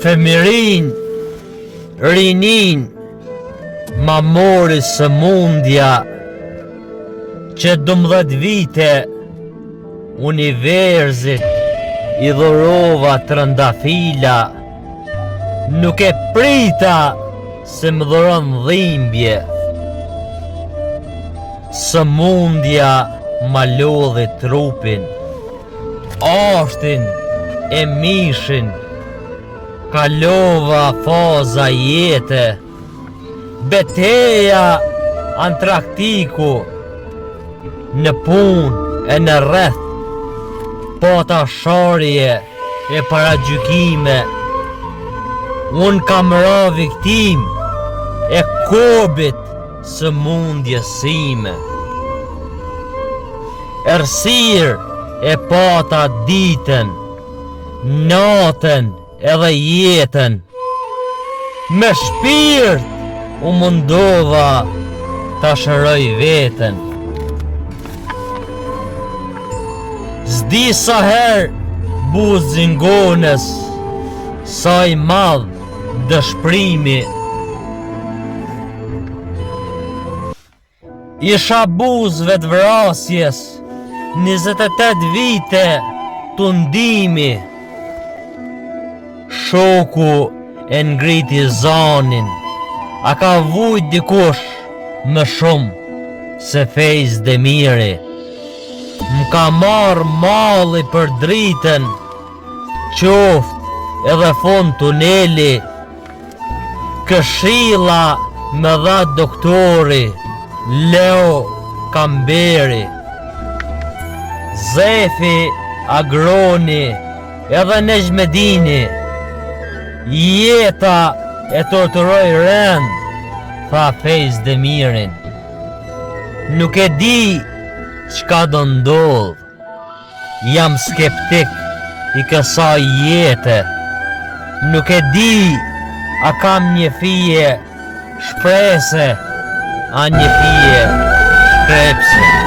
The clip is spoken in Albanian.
Femirin, rinin, ma mori sëmundja që 12 vite universit i dhurova trëndafila, nuk e prita se më dhuron dhimbje. Sëmundja ma lodhi trupin, ashtin e mishin, kalova faza jete, beteja antraktiku, në pun e në rreth, pata sharje e paragjykime, unë kam ra viktim e kobit së mundjes sime. Ersir e pata ditën, natën edhe jetën, me shpirt u mundova ta shëroj veten. S'di sa her buz zingonës, sa i madh dëshprimi. Isha buzve të vrasjes, 28 vite të ndimi. Shoku e ngriti zanin, a ka vujt dikush më shumë se Fejz Demiri. M'ka marr malli për dritën, qoft edhe fund tuneli, këshilla me dha doktori Leo Kamberi. Zefi Agroni edhe Nejmedini, jeta e torturoj rend, tha Fejz Demirin. Nuk e di çka do ndodh, jam skeptik i kësaj jete. Nuk e di a kam një fije shprese, a një fije shkrepse.